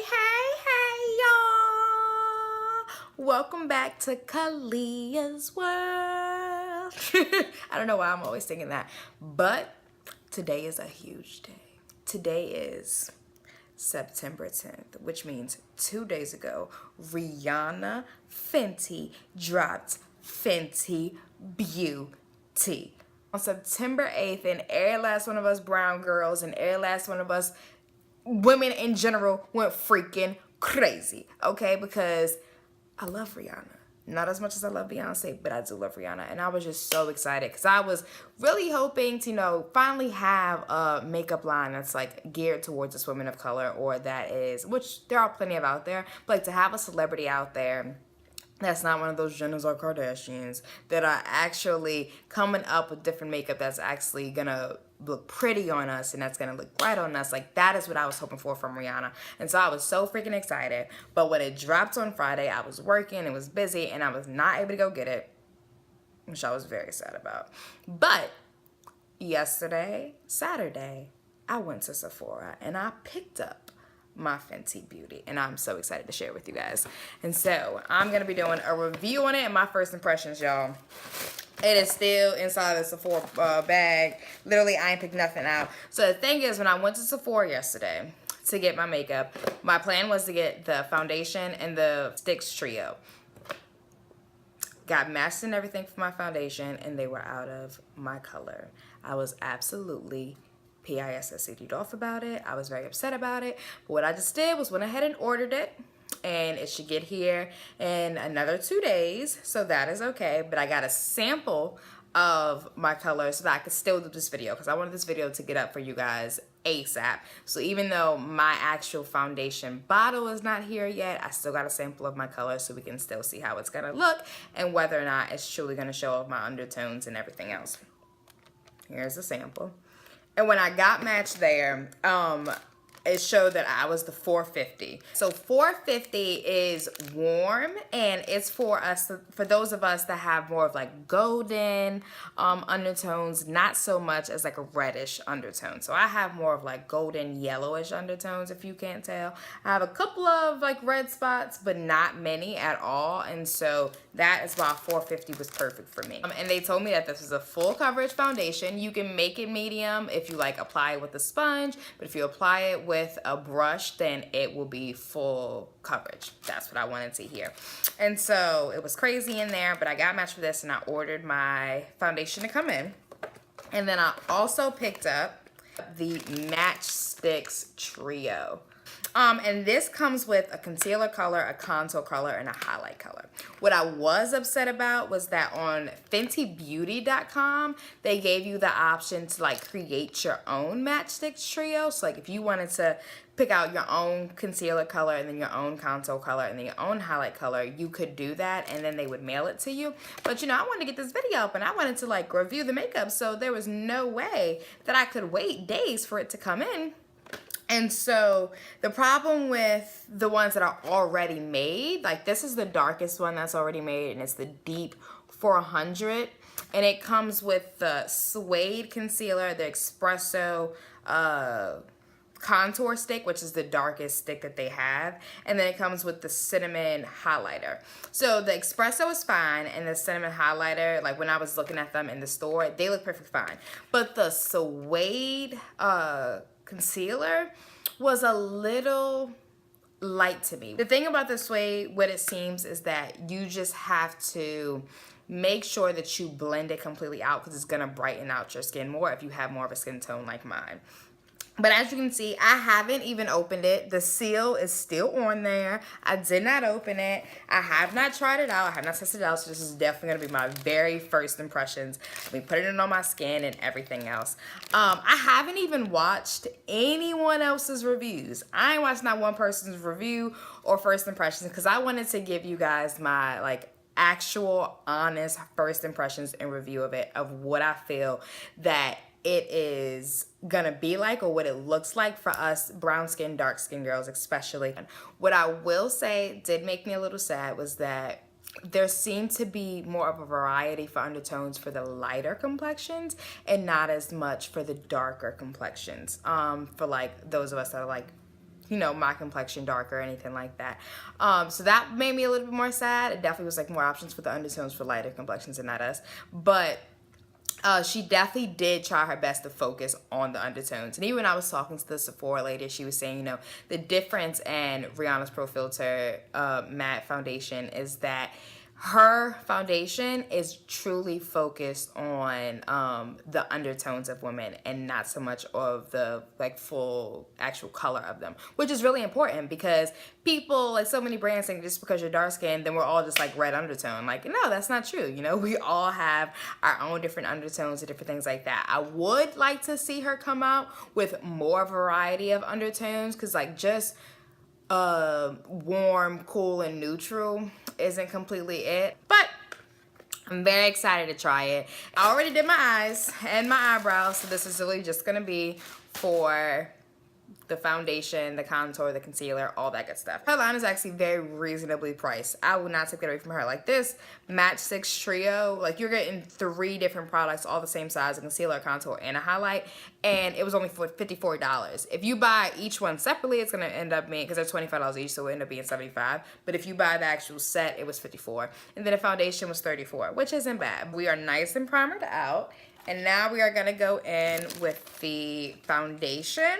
Hey, y'all. Welcome back to Khaleelah's World. I don't know why I'm always singing that, but today is a huge day. Today is September 10th, which means 2 days ago, Rihanna Fenty dropped Fenty Beauty. On September 8th, and every last one of us brown girls and every last one of us women in general went freaking crazy, okay? Because I love Rihanna. Not as much as I love Beyonce, but I do love Rihanna. And I was just so excited because I was really hoping to, finally have a makeup line that's like geared towards us women of color, or that is, which there are plenty of out there, but like to have a celebrity out there that's not one of those Jenners or Kardashians that are actually coming up with different makeup that's actually gonna look pretty on us and that's gonna look bright on us. Like, that is what I was hoping for from Rihanna. And so I was so freaking excited. But when it dropped on Friday, I was working, it was busy, and I was not able to go get it, which I was very sad about. But yesterday, Saturday, I went to Sephora and I picked up my Fenty Beauty, and I'm so excited to share with you guys. And so I'm gonna be doing a review on it and my first impressions, y'all. It is still inside the Sephora bag. Literally, I ain't picked nothing out. So the thing is, when I went to Sephora yesterday to get my makeup, my plan was to get the foundation and the Stix trio. Got matched and everything for my foundation, and they were out of my color. I was absolutely pissed off about it. I was very upset about it. But what I just did was went ahead and ordered it, and it should get here in another 2 days, so that is okay. But I got a sample of my color so that I could still do this video, because I wanted this video to get up for you guys ASAP. So even though my actual foundation bottle is not here yet, I still got a sample of my color so we can still see how it's gonna look and whether or not it's truly gonna show off my undertones and everything else. Here's the sample. And when I got matched there, it showed that I was the 450. So 450 is warm, and it's for us, for those of us that have more of like golden undertones, not so much as like a reddish undertone. So I have more of like golden yellowish undertones, if you can't tell. I have a couple of like red spots, but not many at all. And so that is why 450 was perfect for me. And they told me that this is a full coverage foundation. You can make it medium if you like apply it with a sponge, but if you apply it with a brush, then it will be full coverage. That's what I wanted to hear. And so it was crazy in there, but I got matched for this and I ordered my foundation to come in. And then I also picked up the Match Stix trio. And this comes with a concealer color, a contour color, and a highlight color. What I was upset about was that on FentyBeauty.com, they gave you the option to like create your own Match Stix trio. So like if you wanted to pick out your own concealer color and then your own contour color and then your own highlight color, you could do that and then they would mail it to you. But I wanted to get this video up and I wanted to like review the makeup, so there was no way that I could wait days for it to come in. And so the problem with the ones that are already made, like this is the darkest one that's already made, and it's the deep 400, and it comes with the Suede concealer, the Espresso contour stick, which is the darkest stick that they have, and then it comes with the Sinamon highlighter. So the Espresso is fine, and the Sinamon highlighter, like when I was looking at them in the store, they look perfectly fine. But the Suede concealer was a little light to me. The thing about the Suede, what it seems, is that you just have to make sure that you blend it completely out, because it's gonna brighten out your skin more if you have more of a skin tone like mine. But as you can see, I haven't even opened it. The seal is still on there. I did not open it. I have not tried it out. I have not tested it out. So this is definitely going to be my very first impressions. I'll be putting it on my skin and everything else. I haven't even watched anyone else's reviews. I ain't watched not one person's review or first impressions, because I wanted to give you guys my like actual honest first impressions and review of it, of what I feel that it is gonna be like, or what it looks like for us brown skin, dark skin girls especially. What I will say did make me a little sad was that there seemed to be more of a variety for undertones for the lighter complexions and not as much for the darker complexions, for like those of us that are like you know, my complexion dark or anything like that. So that made me a little bit more sad. It definitely was like more options for the undertones for lighter complexions and not us. But she definitely did try her best to focus on the undertones. And even when I was talking to the Sephora lady, she was saying, you know, the difference in Rihanna's Pro Filt'r matte foundation is that her foundation is truly focused on the undertones of women and not so much of the like full actual color of them, which is really important because people, like so many brands think just because you're dark skinned then we're all just like red undertone. Like, no, that's not true. You know, we all have our own different undertones and different things like that. I would like to see her come out with more variety of undertones, because like just warm, cool, and neutral isn't completely it. But I'm very excited to try it. I already did my eyes and my eyebrows, so this is really just gonna be for the foundation, the contour, the concealer, all that good stuff. Her line is actually very reasonably priced. I will not take that away from her. Like this Match Stix trio, like you're getting 3 different products, all the same size, a concealer, a contour, and a highlight, and it was only for $54. If you buy each one separately, it's gonna end up being, because they're $25 each, so it ended up being $75. But if you buy the actual set, it was $54. And then the foundation was $34, which isn't bad. We are nice and primered out. And now we are gonna go in with the foundation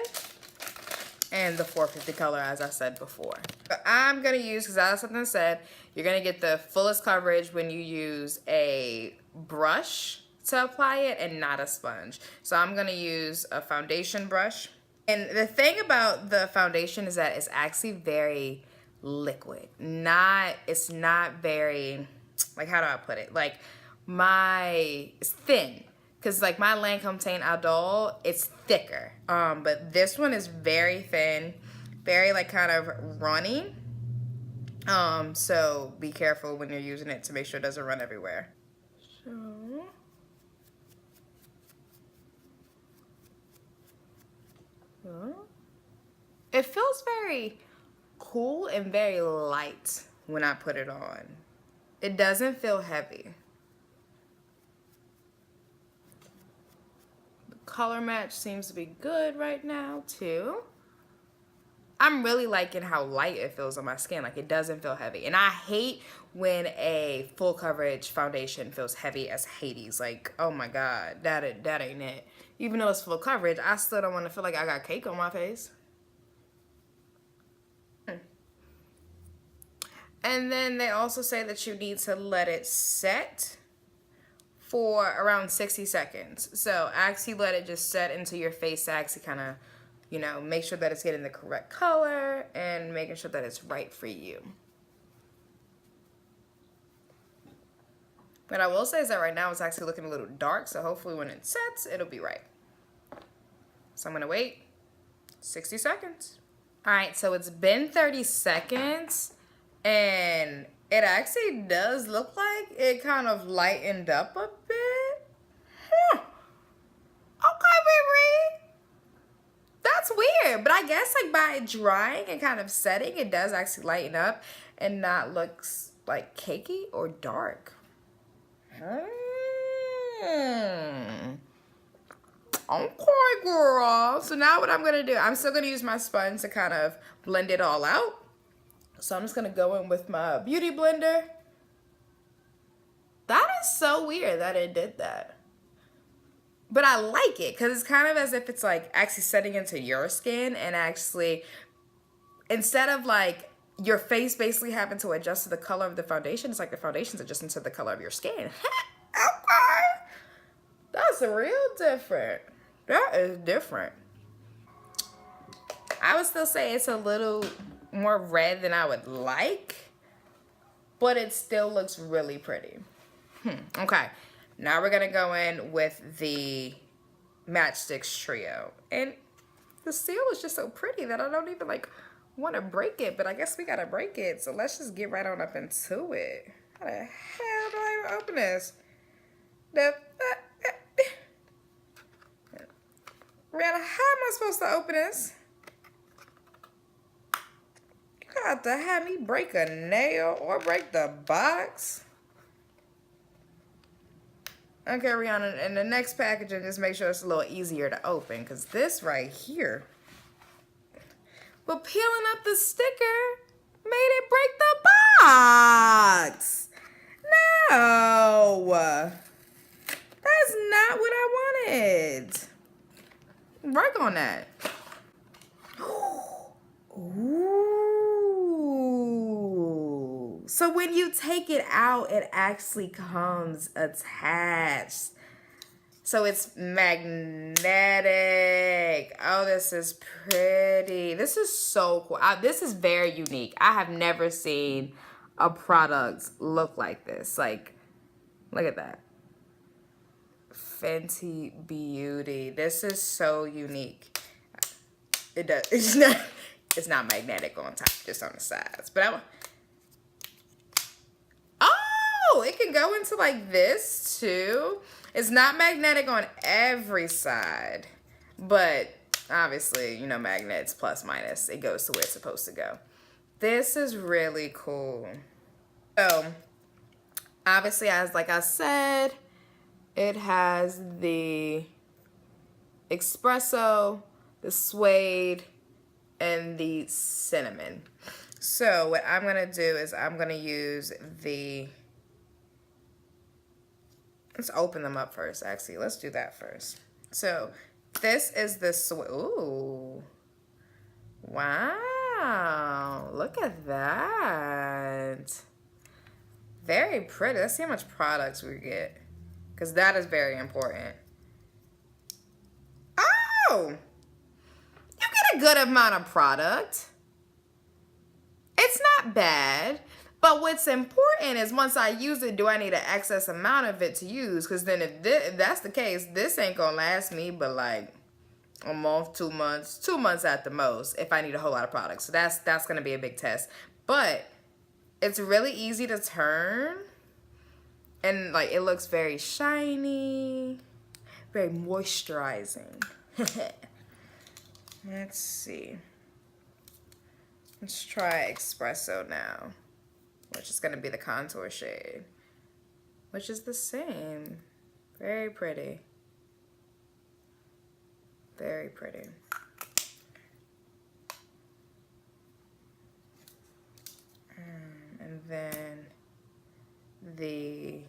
and the 450 color, as I said before. But I'm gonna use, because that's something I said, you're gonna get the fullest coverage when you use a brush to apply it and not a sponge. So I'm gonna use a foundation brush. And the thing about the foundation is that it's actually very liquid. It's not very, like, how do I put it? Like, it's thin. Because like my Lancome Teint Idol, it's thicker. But this one is very thin, very like kind of runny. So be careful when you're using it to make sure it doesn't run everywhere. It feels very cool and very light when I put it on. It doesn't feel heavy. Color match seems to be good right now too. I'm really liking how light it feels on my skin. Like it doesn't feel heavy. And I hate when a full coverage foundation feels heavy as Hades. Like, oh my God, that ain't it. Even though it's full coverage, I still don't want to feel like I got cake on my face. And then they also say that you need to let it set for around 60 seconds. So actually let it just set into your face to actually kind of, you know, make sure that it's getting the correct color and making sure that it's right for you. What I will say is that right now it's actually looking a little dark, so hopefully when it sets, it'll be right. So I'm gonna wait 60 seconds. All right, so it's been 30 seconds and it actually does look like it kind of lightened up a bit. Huh. Okay, Riri. That's weird, but I guess like by drying and kind of setting, it does actually lighten up and not looks like cakey or dark. Okay, girl. So now what I'm gonna do, I'm still gonna use my sponge to kind of blend it all out. So I'm just gonna go in with my beauty blender. That is so weird that it did that. But I like it because it's kind of as if it's like actually setting into your skin and actually, instead of like your face basically having to adjust to the color of the foundation, it's like the foundation's adjusting to the color of your skin. Okay. That's real different. That is different. I would still say it's a little more red than I would like, but it still looks really pretty. Okay, now we're gonna go in with the Match Stix trio, and the seal is just so pretty that I don't even like want to break it, but I guess we gotta break it, so let's just get right on up into it. How the hell do I even open this? Rihanna, how am I supposed to open this? You got to have me break a nail or break the box. Okay, Rihanna, in the next packaging, just make sure it's a little easier to open, because this right here, But peeling up the sticker made it break the box. No. That's not what I wanted. Work on that. Ooh. So when you take it out, it actually comes attached. So it's magnetic. Oh, this is pretty. This is so cool. This is very unique. I have never seen a product look like this. Like, look at that. Fenty Beauty. This is so unique. It does. It's not magnetic on top, just on the sides. But oh, it can go into like this too. It's not magnetic on every side, but obviously, you know, magnets plus minus, it goes to where it's supposed to go. This is really cool. So, obviously, like I said, it has the Espresso, the Suede, and the Sinamon. So, what I'm going to do is I'm going to use the... Let's open them up first, actually. Let's do that first. So, this is the Suede. Ooh. Wow. Look at that. Very pretty. Let's see how much products we get. Because that is very important. Oh! You get a good amount of product. It's not bad. But what's important is once I use it, do I need an excess amount of it to use? Because then if that's the case, this ain't going to last me but like a month, 2 months, 2 months at the most if I need a whole lot of product. So that's going to be a big test. But it's really easy to turn. And like it looks very shiny, very moisturizing. Let's see. Let's try Espresso now, which is going to be the contour shade, which is the same. Very pretty. Very pretty. And then the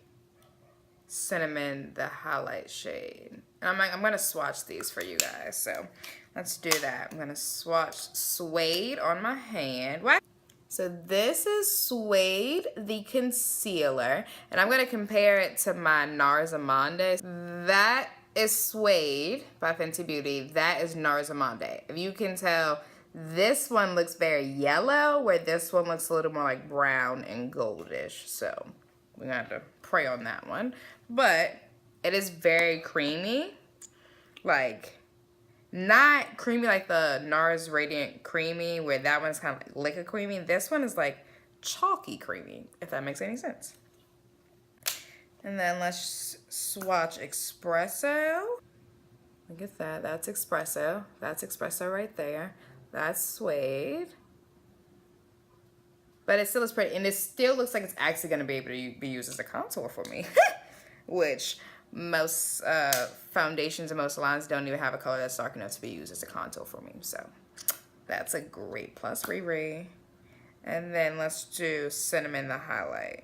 Sinamon, the highlight shade. And I'm going to swatch these for you guys. So let's do that. I'm going to swatch Suede on my hand. What? So this is Suede, the concealer. And I'm going to compare it to my Narzamonde. That is Suede by Fenty Beauty. That is Narzamonde. If you can tell, this one looks very yellow, where this one looks a little more like brown and goldish. So we're going to have to pray on that one. But it is very creamy. Like, not creamy like the NARS Radiant Creamy, where that one's kind of like liquid creamy. This one is like chalky creamy, if that makes any sense. And then let's swatch Espresso. Look at that. That's Espresso. That's Espresso right there. That's Suede. But it still is pretty. And it still looks like it's actually going to be able to be used as a contour for me. Which most foundations and most lines don't even have a color that's dark enough to be used as a contour for me. So that's a great plus, Riri. And then let's do Sinamon, the highlight.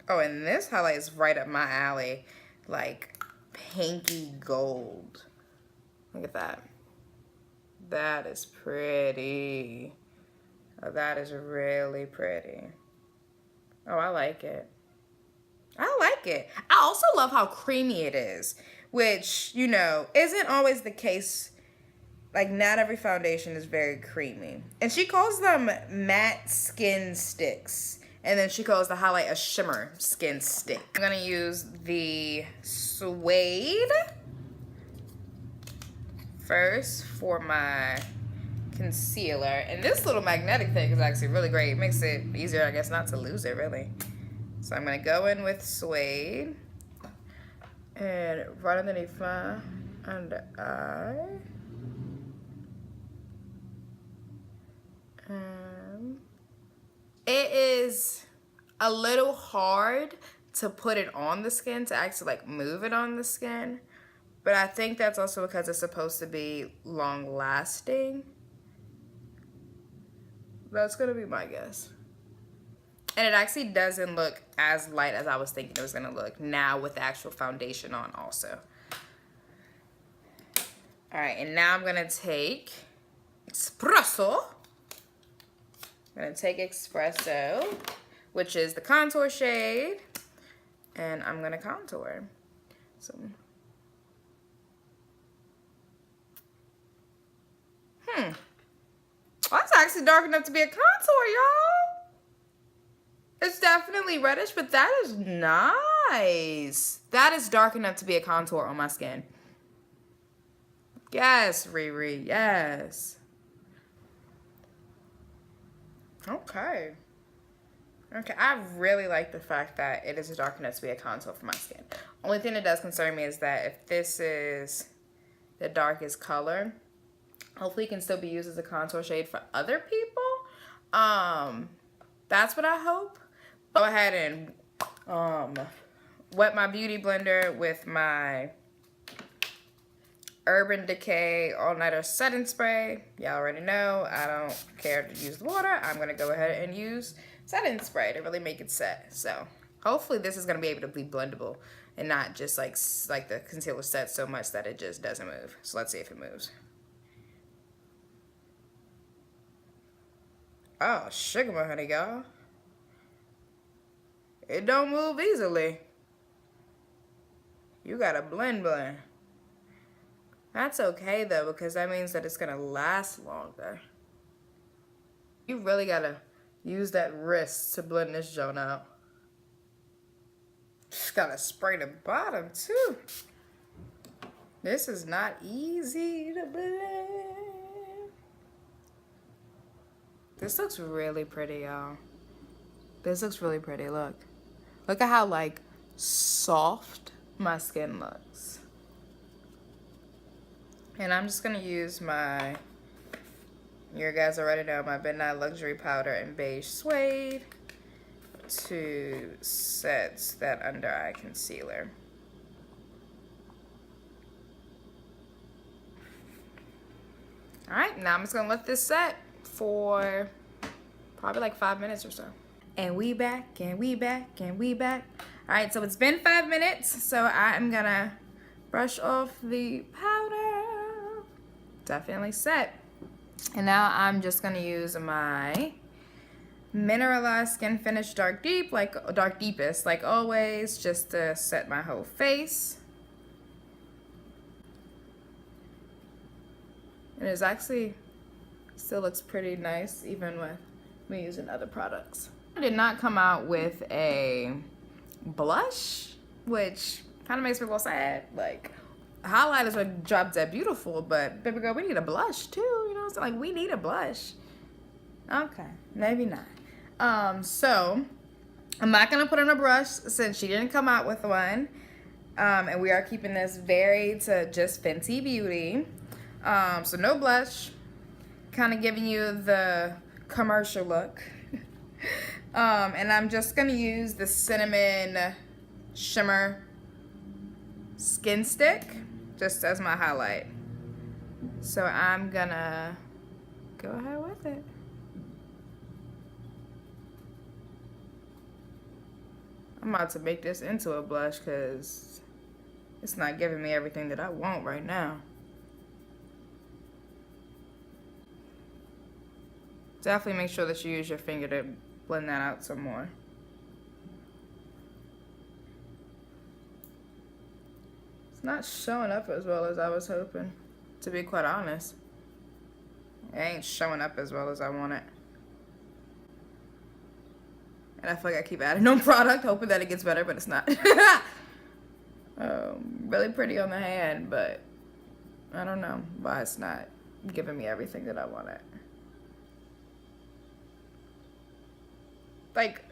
Oh, and this highlight is right up my alley. Like pinky gold. Look at that. That is pretty. Oh, that is really pretty. Oh, I like it. I like it. I also love how creamy it is, which, you know, isn't always the case. Like, not every foundation is very creamy. And she calls them matte skin sticks. And then she calls the highlight a shimmer skin stick. I'm going to use the Suede first for my concealer. And this little magnetic thing is actually really great. It makes it easier, I guess, not to lose it, really. So I'm going to go in with Suede. And right underneath my under eye. It is a little hard to put it on the skin, to actually like move it on the skin. But I think that's also because it's supposed to be long lasting. That's gonna be my guess. And it actually doesn't look as light as I was thinking it was gonna look now with the actual foundation on also. All right, and now I'm gonna take Espresso. I'm gonna take Espresso, which is the contour shade, and I'm gonna contour. So, well, that's actually dark enough to be a contour, y'all. It's definitely reddish, but that is nice. That is dark enough to be a contour on my skin. Yes, Riri, yes. Okay. Okay, I really like the fact that it is dark enough to be a contour for my skin. Only thing that does concern me is that if this is the darkest color, hopefully it can still be used as a contour shade for other people. That's what I hope. Go ahead and wet my beauty blender with my Urban Decay All-Nighter Setting Spray. Y'all already know I don't care to use the water. I'm going to go ahead and use setting spray to really make it set. So hopefully this is going to be able to be blendable and not just like the concealer set so much that it just doesn't move. So let's see if it moves. Oh, sugar my honey, y'all. It don't move easily. You gotta blend. That's okay though, because that means that it's gonna last longer. You really gotta use that wrist to blend this joint out. Just gotta spray the bottom too. This is not easy to blend. This looks really pretty, y'all. This looks really pretty, look. Look at how like soft my skin looks. And I'm just gonna use my, you guys already know, my Midnight Luxury Powder in Beige Suede to set that under eye concealer. All right, now I'm just gonna let this set for probably like 5 minutes or so. And we back, and we back, and we back. All right, so it's been 5 minutes, so I'm gonna brush off the powder. Definitely set. And now I'm just gonna use my Mineralized Skin Finish Dark Deepest, like always, just to set my whole face. And it actually still looks pretty nice, even with me using other products. I did not come out with a blush, which kind of makes me a little sad. Like, highlighters are drop dead beautiful, but baby girl, we need a blush too. You know what I'm saying? Like, we need a blush. Okay, maybe not. So I'm not gonna put on a brush since she didn't come out with one. And we are keeping this very to just Fenty Beauty. So no blush, kind of giving you the commercial look. And I'm just gonna use the Sinamon Shimmer Skinstick just as my highlight. So I'm gonna go ahead with it. I'm about to make this into a blush because it's not giving me everything that I want right now. Definitely make sure that you use your finger to blend that out some more. It's not showing up as well as I was hoping, to be quite honest. It ain't showing up as well as I want it. And I feel like I keep adding on product, hoping that it gets better, but it's not. Really pretty on the hand, but I don't know why it's not giving me everything that I wanted. Like,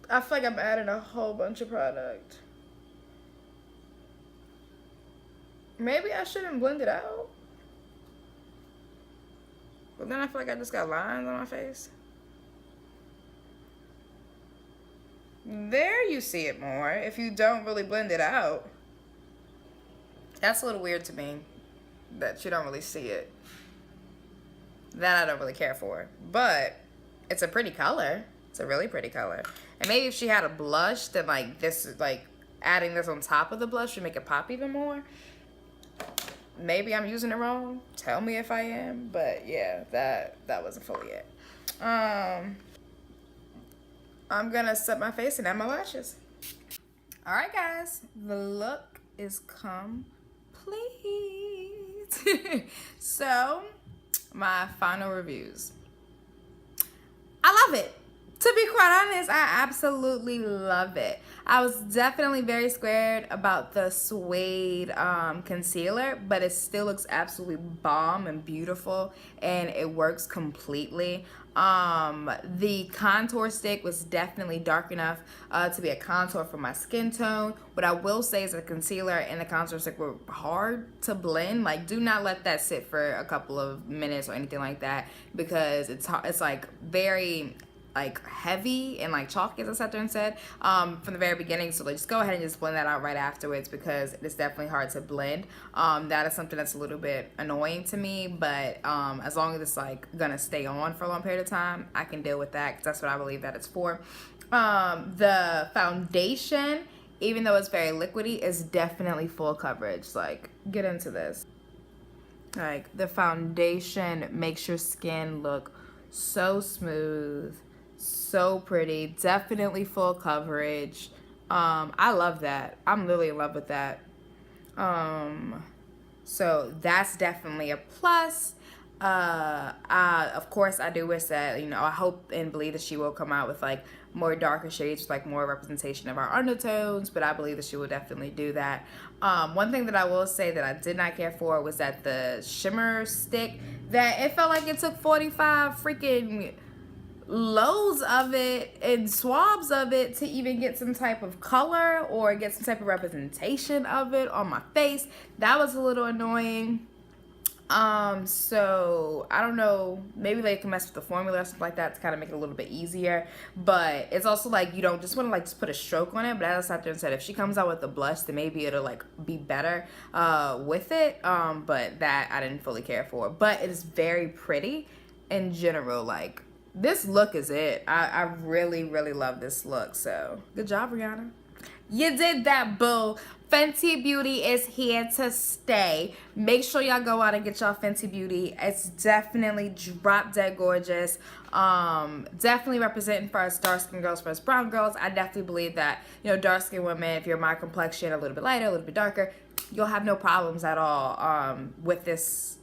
I feel like I'm adding a whole bunch of product. Maybe I shouldn't blend it out. But then I feel like I just got lines on my face. There you see it more if you don't really blend it out. That's a little weird to me that you don't really see it. That I don't really care for. But it's a pretty color. It's a really pretty color. And maybe if she had a blush, then like this is like adding this on top of the blush would make it pop even more. Maybe I'm using it wrong. Tell me if I am. But yeah, that wasn't fully it. I'm gonna set my face and add my lashes. Alright guys, the look is complete. So, my final reviews. I love it. To be quite honest, I absolutely love it. I was definitely very scared about the Suede concealer, but it still looks absolutely bomb and beautiful, and it works completely. The contour stick was definitely dark enough to be a contour for my skin tone. What I will say is the concealer and the contour stick were hard to blend. Like, do not let that sit for a couple of minutes or anything like that, because it's like very like heavy and like chalky, as I sat there and said from the very beginning. So like, just go ahead and just blend that out right afterwards, because it's definitely hard to blend. That is something that's a little bit annoying to me, but as long as it's like gonna stay on for a long period of time, I can deal with that, because that's what I believe that it's for. The foundation, even though it's very liquidy, is definitely full coverage. Like, get into this. Like, the foundation makes your skin look so smooth, so pretty, definitely full coverage. I love that. I'm literally in love with that. So that's definitely a plus. Of course, I do wish that, you know, I hope and believe that she will come out with like more darker shades, like more representation of our undertones, but I believe that she will definitely do that. One thing that I will say that I did not care for was that the shimmer stick, that it felt like it took 45 freaking loads of it and swabs of it to even get some type of color or get some type of representation of it on my face. That was a little annoying. So I don't know, maybe they can mess with the formula or something like that to kind of make it a little bit easier, but it's also like, you don't just want to like just put a stroke on it. But as I sat there and said, if she comes out with the blush, then maybe it'll like be better with it. But that I didn't fully care for, but it is very pretty in general. Like, this look is it. I really, really love this look. So good job, Rihanna. You did that, boo. Fenty Beauty is here to stay. Make sure y'all go out and get y'all Fenty Beauty. It's definitely drop dead gorgeous. Definitely representing for us dark skin girls, for us brown girls. I definitely believe that, you know, dark skin women, if you're my complexion, a little bit lighter, a little bit darker, you'll have no problems at all with this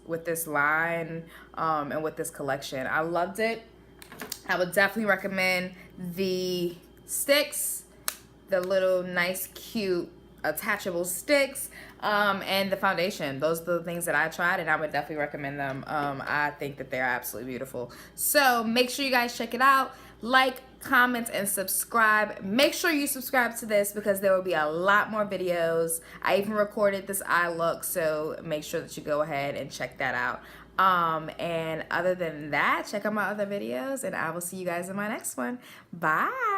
line and with this collection. I loved it. I would definitely recommend the Stix, the little nice cute attachable sticks, and the foundation. Those are the things that I tried, and I would definitely recommend them. I think that they're absolutely beautiful. So make sure you guys check it out. Like, comment, and subscribe. Make sure you subscribe to this, because there will be a lot more videos. I even recorded this eye look, so make sure that you go ahead and check that out. And other than that, check out my other videos, and I will see you guys in my next one. Bye.